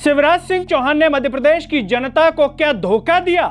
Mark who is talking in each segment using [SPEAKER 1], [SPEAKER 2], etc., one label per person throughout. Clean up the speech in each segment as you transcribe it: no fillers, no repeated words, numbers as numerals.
[SPEAKER 1] शिवराज सिंह चौहान ने मध्य प्रदेश की जनता को क्या धोखा दिया,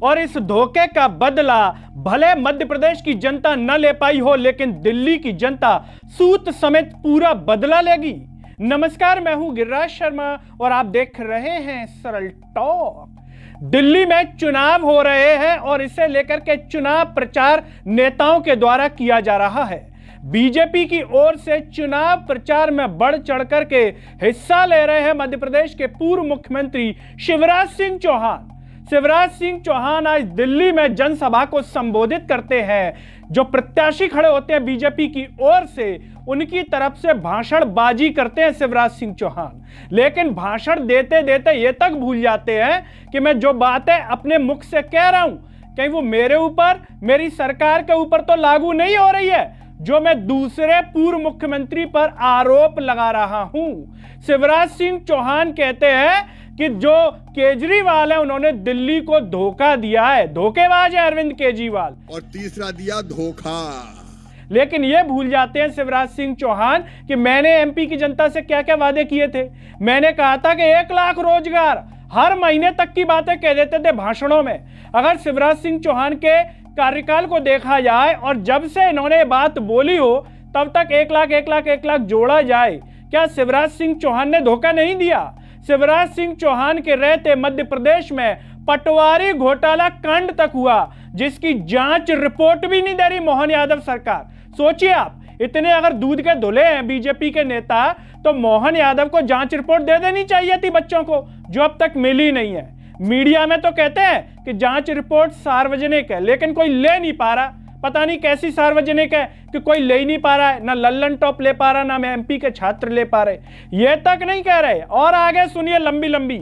[SPEAKER 1] और इस धोखे का बदला भले मध्य प्रदेश की जनता न ले पाई हो, लेकिन दिल्ली की जनता सूत समेत पूरा बदला लेगी। नमस्कार, मैं हूं गिरिराज शर्मा और आप देख रहे हैं सरल टॉक। दिल्ली में चुनाव हो रहे हैं और इसे लेकर के चुनाव प्रचार नेताओं के द्वारा किया जा रहा है। बीजेपी की ओर से चुनाव प्रचार में बढ़ चढ़कर के हिस्सा ले रहे हैं मध्य प्रदेश के पूर्व मुख्यमंत्री शिवराज सिंह चौहान। शिवराज सिंह चौहान आज दिल्ली में जनसभा को संबोधित करते हैं। जो प्रत्याशी खड़े होते हैं बीजेपी की ओर से, उनकी तरफ से भाषणबाजी करते हैं शिवराज सिंह चौहान, लेकिन भाषण देते देते ये तक भूल जाते हैं कि मैं जो बातें अपने मुख से कह रहा हूं, कहीं वो मेरे ऊपर, मेरी सरकार के ऊपर तो लागू नहीं हो रही है, जो मैं दूसरे पूर्व मुख्यमंत्री पर आरोप लगा रहा हूं। शिवराज सिंह चौहान कहते हैं कि जो केजरीवाल है उन्होंने दिल्ली को धोखा दिया है, धोखेबाज है अरविंद केजरीवाल, और
[SPEAKER 2] तीसरा दिया धोखा।
[SPEAKER 1] लेकिन ये भूल जाते हैं शिवराज सिंह चौहान कि मैंने एमपी की जनता से क्या क्या वादे किए थे। मैंने कहा था कि 1 लाख रोजगार हर महीने तक की बातें कह देते थे भाषणों में। अगर शिवराज सिंह चौहान के कार्यकाल को देखा जाए और जब से इन्होंने बात बोली हो तब तक 1 लाख जोड़ा जाए, क्या शिवराज सिंह चौहान ने धोखा नहीं दिया? शिवराज सिंह चौहान के रहते मध्य प्रदेश में पटवारी घोटाला कांड तक हुआ, जिसकी जांच रिपोर्ट भी नहीं दे रही मोहन यादव सरकार। सोचिए आप, इतने अगर दूध के धुले हैं बीजेपी के नेता, तो मोहन यादव को जांच रिपोर्ट दे देनी चाहिए थी बच्चों को, जो अब तक मिली नहीं है। मीडिया में तो कहते हैं कि जांच रिपोर्ट सार्वजनिक है, लेकिन कोई ले नहीं पा रहा। पता नहीं कैसी सार्वजनिक है कि कोई ले ही नहीं पा रहा है, ना लल्लन टॉप ले पा रहा, ना एमपी के छात्र ले पा रहे। ये तक नहीं कह रहे। और आगे सुनिए लंबी लंबी।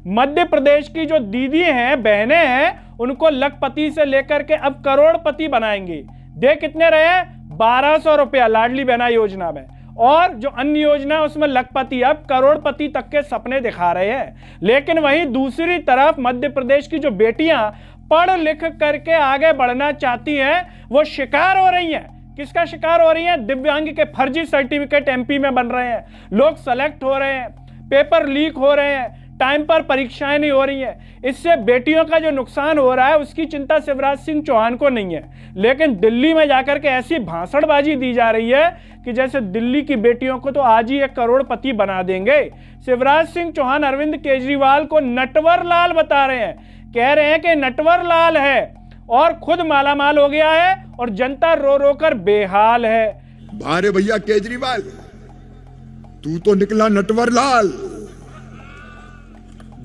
[SPEAKER 1] मध्य प्रदेश की जो दीदी हैं, बहनें हैं, उनको लखपति से लेकर के अब करोड़पति बनाएंगे। दे कितने रहे? 1200 रुपया लाडली बहना योजना में, और जो अन्य योजना है उसमें लखपति अब करोड़पति तक के सपने दिखा रहे हैं। लेकिन वहीं दूसरी तरफ मध्य प्रदेश की जो बेटियां पढ़ लिख करके आगे बढ़ना चाहती हैं, वो शिकार हो रही हैं। किसका शिकार हो रही हैं? दिव्यांग के फर्जी सर्टिफिकेट एमपी में बन रहे हैं, लोग सेलेक्ट हो रहे हैं, पेपर लीक हो रहे हैं, टाइम पर परीक्षाएं नहीं हो रही हैं। इससे बेटियों का जो नुकसान हो रहा है उसकी चिंता शिवराज सिंह चौहान को नहीं है, लेकिन दिल्ली में जाकर के ऐसी भाषणबाजी दी जा रही है कि जैसे दिल्ली की बेटियों को तो आज ही 1 करोड़पति बना देंगे। शिवराज सिंह चौहान अरविंद केजरीवाल को नटवर लाल बता रहे हैं, कह रहे हैं कि नटवर लाल है और खुद मालामाल हो गया है और जनता रो रो कर बेहाल है।
[SPEAKER 2] भारे भैया केजरीवाल, तू तो निकला नटवर लाल,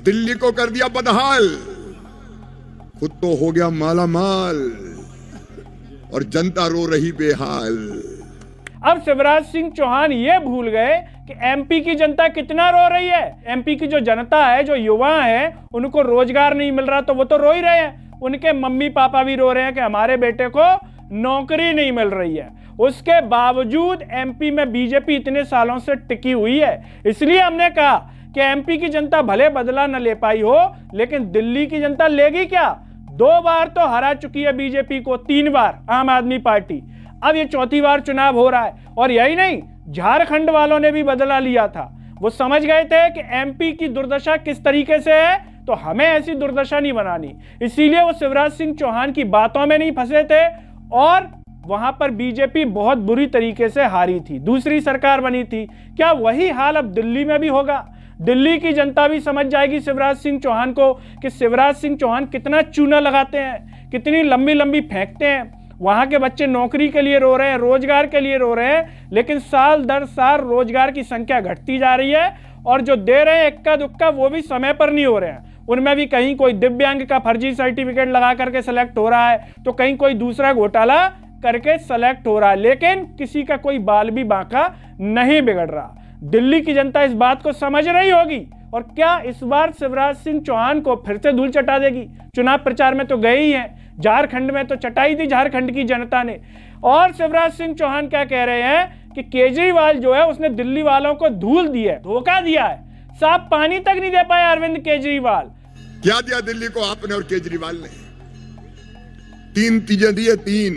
[SPEAKER 2] दिल्ली को कर दिया बदहाल, खुद तो हो गया मालामाल और जनता रो रही बेहाल।
[SPEAKER 1] अब शिवराज सिंह चौहान ये भूल गए कि एमपी की जनता कितना रो रही है। एमपी की जो जनता है, जो युवा है, उनको रोजगार नहीं मिल रहा तो वो तो रो ही रहे हैं। उनके मम्मी पापा भी रो रहे हैं कि हमारे बेटे को नौकरी नहीं मिल रही है। उसके बावजूद एमपी में बीजेपी इतने सालों से टिकी हुई है। इसलिए हमने कहा कि एमपी की जनता भले बदला न ले पाई हो, लेकिन दिल्ली की जनता लेगी क्या? 2 बार तो हरा चुकी है बीजेपी को, 3 बार आम आदमी पार्टी, अब ये 4थी बार चुनाव हो रहा है। और यही नहीं, झारखंड वालों ने भी बदला लिया था। वो समझ गए थे कि एमपी की दुर्दशा किस तरीके से है, तो हमें ऐसी दुर्दशा नहीं बनानी। इसीलिए वो शिवराज सिंह चौहान की बातों में नहीं फंसे थे और वहां पर बीजेपी बहुत बुरी तरीके से हारी थी, दूसरी सरकार बनी थी। क्या वही हाल अब दिल्ली में भी होगा? दिल्ली की जनता भी समझ जाएगी शिवराज सिंह चौहान को कि शिवराज सिंह चौहान कितना चूना लगाते हैं, कितनी लंबी लंबी फेंकते हैं। वहां के बच्चे नौकरी के लिए रो रहे हैं, रोजगार के लिए रो रहे हैं, लेकिन साल दर साल रोजगार की संख्या घटती जा रही है और जो दे रहे हैं इक्का दुक्का, वो भी समय पर नहीं हो रहे हैं। उनमें भी कहीं कोई दिव्यांग का फर्जी सर्टिफिकेट लगा करके सेलेक्ट हो रहा है, तो कहीं कोई दूसरा घोटाला करके सेलेक्ट हो रहा है, लेकिन किसी का कोई बाल भी बांका नहीं बिगड़ रहा। दिल्ली की जनता इस बात को समझ रही होगी, और क्या इस बार शिवराज सिंह चौहान को फिर से धूल चटा देगी? चुनाव प्रचार में तो गए ही हैं, झारखंड में तो चटाई थी झारखंड की जनता ने। और शिवराज सिंह चौहान क्या कह रहे हैं कि केजरीवाल जो है उसने दिल्ली वालों को धूल दी है, धोखा दिया है, साफ पानी तक नहीं दे पाए अरविंद केजरीवाल।
[SPEAKER 2] क्या दिया दिल्ली को आपने और केजरीवाल ने? 3 चीजें दी है, 3।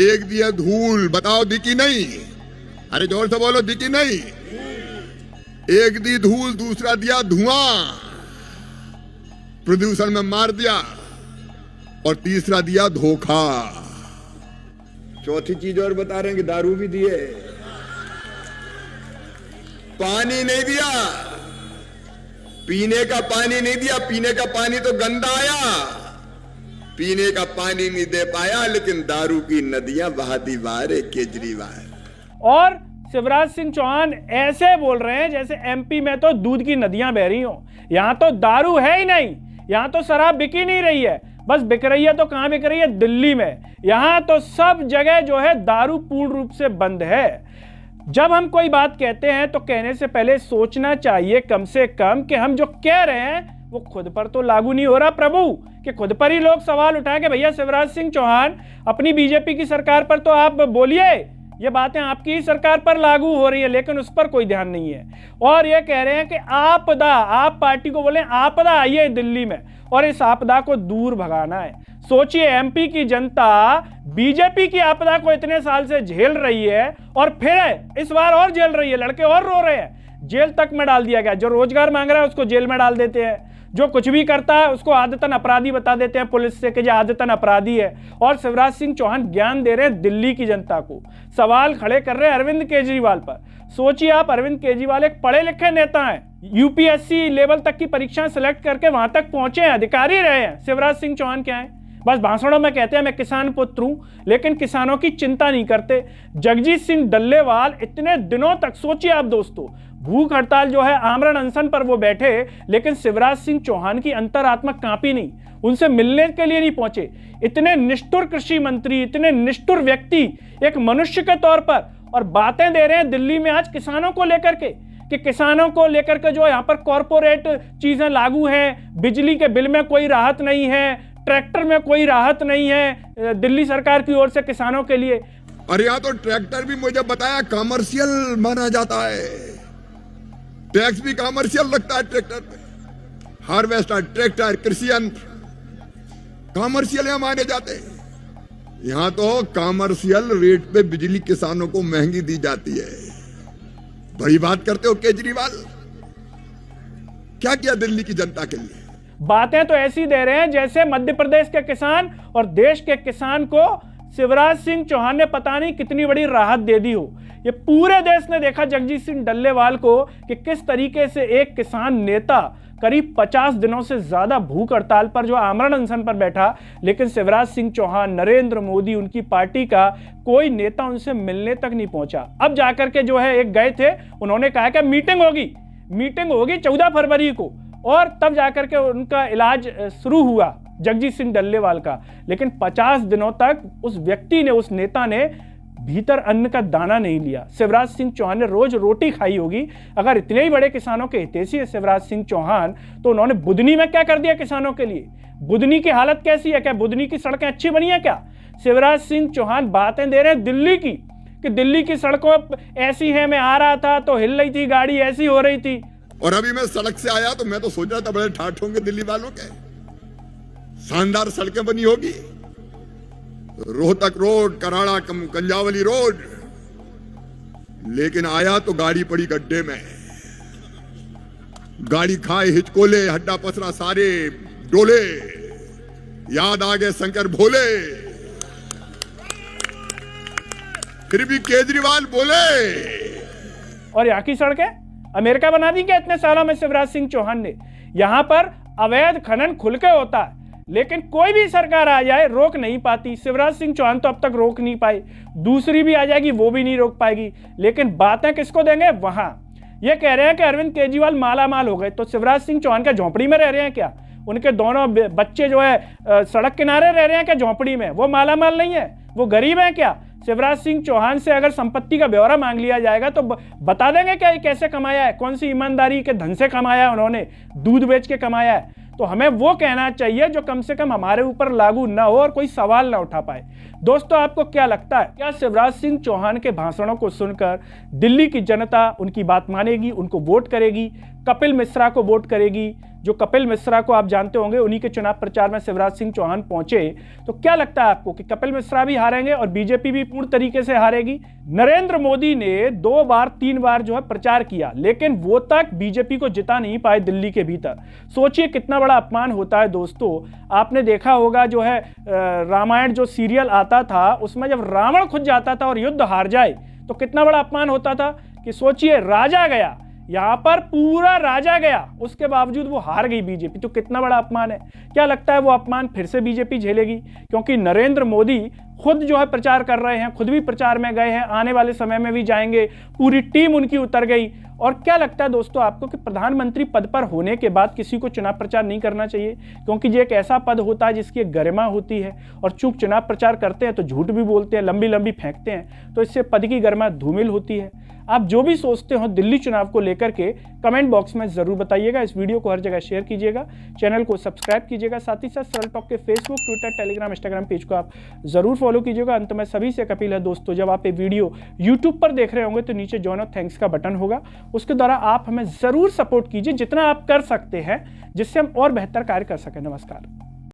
[SPEAKER 2] एक दिया धूल, बताओ दी की नहीं? अरे जोर से बोलो, दी की नहीं? एक दी धूल, दूसरा दिया धुआं, प्रदूषण में मार दिया, और तीसरा दिया धोखा। चौथी चीज और बता रहे हैं कि दारू भी दिए, पानी नहीं दिया, पीने का पानी नहीं दिया। पीने का पानी तो गंदा आया, पीने का पानी नहीं दे पाया, लेकिन दारू की नदियां बहाती बाहर है केजरीवाल।
[SPEAKER 1] और शिवराज सिंह चौहान ऐसे बोल रहे हैं जैसे एमपी में तो दूध की नदियां बह रही हो। यहां तो दारू है ही नहीं, यहां तो शराब बिक ही नहीं रही है, बस बिक रही है तो कहां बिक रही है? दिल्ली में। यहां तो सब जगह जो है दारू पूर्ण रूप से बंद है। जब हम कोई बात कहते हैं तो कहने से पहले सोचना चाहिए कम से कम कि हम जो कह रहे हैं वो खुद पर तो लागू नहीं हो रहा प्रभु, कि खुद पर ही लोग सवाल उठाए कि भैया शिवराज सिंह चौहान अपनी बीजेपी की सरकार पर तो आप बोलिए, ये बातें आपकी ही सरकार पर लागू हो रही है, लेकिन उस पर कोई ध्यान नहीं है। और ये कह रहे हैं कि आपदा, आप पार्टी को बोले आपदा आई है दिल्ली में और इस आपदा को दूर भगाना है। सोचिए, एमपी की जनता बीजेपी की आपदा को इतने साल से झेल रही है और फिर इस बार और झेल रही है, लड़के और रो रहे हैं, जेल तक में डाल दिया गया। जो रोजगार मांग रहा है उसको जेल में डाल देते हैं, जो कुछ भी करता है उसको आदतन अपराधी बता देते हैं पुलिस से कि ये आदतन अपराधी है। और शिवराज सिंह चौहान ज्ञान दे रहे हैं दिल्ली की जनता को, सवाल खड़े कर रहे हैं अरविंद केजरीवाल पर। सोचिए आप, अरविंद केजरीवाल एक पढ़े लिखे नेता हैं, यूपीएससी लेवल तक की परीक्षाएं सिलेक्ट करके वहां तक पहुंचे हैं, अधिकारी रहे हैं। शिवराज सिंह चौहान क्या है? बस भाषणों में कहते हैं मैं किसान पुत्र हूं, लेकिन किसानों की चिंता नहीं करते। जगजीत सिंह डल्लेवाल इतने दिनों तक, सोचिए आप दोस्तों, भूख हड़ताल जो है, आमरण अनशन पर वो बैठे, लेकिन शिवराज सिंह चौहान की अंतरात्मा कांपी नहीं, उनसे मिलने के लिए नहीं पहुंचे। इतने निष्ठुर कृषि मंत्री, इतने निष्ठुर व्यक्ति एक मनुष्य के तौर पर, और बातें दे रहे हैं दिल्ली में आज किसानों को लेकर के, कि किसानों को लेकर के जो यहाँ पर कॉर्पोरेट चीजें लागू हैं, बिजली के बिल में कोई राहत नहीं है, ट्रैक्टर में कोई राहत नहीं है दिल्ली सरकार की ओर से किसानों के लिए।
[SPEAKER 2] और यहाँ तो ट्रैक्टर भी मुझे बताया कमर्शियल माना जाता है, टैक्स भी कमर्शियल लगता है ट्रैक्टर पे। हार्वेस्टर, ट्रैक्टर, कृषि यंत्र कमर्शियल माने जाते हैं। यहां तो कमर्शियल रेट पे बिजली किसानों को महंगी दी जाती है। बड़ी बात करते हो केजरीवाल, क्या किया दिल्ली की जनता के लिए?
[SPEAKER 1] बातें तो ऐसी दे रहे हैं जैसे मध्य प्रदेश के किसान और देश के किसान को शिवराज सिंह चौहान ने पता नहीं कितनी बड़ी राहत दे दी हो। ये पूरे देश ने देखा जगजीत सिंह डल्लेवाल को कि किस तरीके से एक किसान नेता करीब 50 दिनों से ज्यादा भूख हड़ताल पर, जो आमरण अनशन पर बैठा, लेकिन शिवराज सिंह चौहान, नरेंद्र मोदी, उनकी पार्टी का कोई नेता उनसे मिलने तक नहीं पहुंचा। अब जाकर के जो है एक गए थे, उन्होंने कहा कि मीटिंग होगी 14 फरवरी को, और तब जाकर के उनका इलाज शुरू हुआ जगजीत सिंह डल्लेवाल का। लेकिन 50 दिनों तक उस व्यक्ति ने, उस नेता ने भीतर अन्न का दाना नहीं लिया। शिवराज सिंह चौहान ने रोज रोटी खाई होगी। अगर इतने ही बड़े किसानों के हितैषी है शिवराज सिंह चौहान, तो उन्होंने बुधनी में क्या कर दिया किसानों के लिए? बुधनी की हालत कैसी है? क्या बुधनी की सड़कें अच्छी बनी है क्या? शिवराज सिंह चौहान बातें दे रहे हैं दिल्ली की, कि दिल्ली की सड़कों ऐसी है, मैं आ रहा था तो हिल रही थी गाड़ी, ऐसी हो रही थी।
[SPEAKER 2] और अभी मैं सड़क से आया तो मैं तो सोच रहा था बड़े ठाठ होंगे दिल्ली वालों के, शानदार सड़कें बनी होगी, रोहतक रोड, कराड़ा कंजावली रोड। लेकिन आया तो गाड़ी पड़ी गड्ढे में, गाड़ी खाए हिचकोले, हड्डा पसरा सारे डोले, याद आ गए शंकर भोले। फिर भी केजरीवाल बोले।
[SPEAKER 1] और यहाँ की सड़कें अमेरिका बना दी क्या इतने सालों में शिवराज सिंह चौहान ने? यहां पर अवैध खनन खुल के होता है, लेकिन कोई भी सरकार आ जाए रोक नहीं पाती। शिवराज सिंह चौहान तो अब तक रोक नहीं पाई, दूसरी भी आ जाएगी वो भी नहीं रोक पाएगी। लेकिन बातें किसको देंगे? वहां ये कह रहे हैं कि अरविंद केजरीवाल माला माल हो गए, तो शिवराज सिंह चौहान क्या झोंपड़ी में रह रहे हैं क्या? उनके दोनों बच्चे जो है सड़क किनारे रह रहे हैं क्या झोंपड़ी में? वो माला माल नहीं है, वो गरीब है क्या? शिवराज सिंह चौहान से अगर संपत्ति का ब्यौरा मांग लिया जाएगा तो बता देंगे क्या ये कैसे कमाया है, कौन सी ईमानदारी के धन से कमाया है उन्होंने, दूध बेच के कमाया है। तो हमें वो कहना चाहिए जो कम से कम हमारे ऊपर लागू ना हो और कोई सवाल ना उठा पाए। दोस्तों, आपको क्या लगता है, क्या शिवराज सिंह चौहान के भाषणों को सुनकर दिल्ली की जनता उनकी बात मानेगी, उनको वोट करेगी, कपिल मिश्रा को वोट करेगी, जो कपिल मिश्रा को आप जानते होंगे, उन्हीं के चुनाव प्रचार में शिवराज सिंह चौहान पहुंचे। तो क्या लगता है आपको कि कपिल मिश्रा भी हारेंगे और बीजेपी भी पूर्ण तरीके से हारेगी? नरेंद्र मोदी ने 2 बार 3 बार जो है प्रचार किया, लेकिन वो तक बीजेपी को जिता नहीं पाए दिल्ली के भीतर। सोचिए कितना बड़ा अपमान होता है दोस्तों। आपने देखा होगा जो है रामायण जो सीरियल आता था, उसमें जब रावण खुद जाता था और युद्ध हार जाए तो कितना बड़ा अपमान होता था कि सोचिए राजा गया, यहां पर पूरा राजा गया, उसके बावजूद वो हार गई बीजेपी। तो कितना बड़ा अपमान है। क्या लगता है वो अपमान फिर से बीजेपी झेलेगी? क्योंकि नरेंद्र मोदी खुद जो है प्रचार कर रहे हैं, खुद भी प्रचार में गए हैं, आने वाले समय में भी जाएंगे, पूरी टीम उनकी उतर गई। और क्या लगता है दोस्तों आपको कि प्रधानमंत्री पद पर होने के बाद किसी को चुनाव प्रचार नहीं करना चाहिए? क्योंकि ये एक ऐसा पद होता है जिसकी एक गरिमा होती है, और चूंक चुनाव प्रचार करते हैं तो झूठ भी बोलते हैं, लंबी लंबी फेंकते हैं, तो इससे पद की गरिमा धूमिल होती है। आप जो भी सोचते हो दिल्ली चुनाव को लेकर के कमेंट बॉक्स में जरूर बताइएगा। इस वीडियो को हर जगह शेयर कीजिएगा, चैनल को सब्सक्राइब कीजिएगा, साथ ही साथ सरल टॉक के Facebook, Twitter, Telegram, Instagram page को आप जरूर फॉलो कीजिएगा। अंत में सभी से एक अपील है दोस्तों, जब आप ये वीडियो यूट्यूब पर देख रहे होंगे तो नीचे जॉइन और थैंक्स का बटन होगा, उसके द्वारा आप हमें जरूर सपोर्ट कीजिए जितना आप कर सकते हैं, जिससे हम और बेहतर कार्य कर सकें। नमस्कार।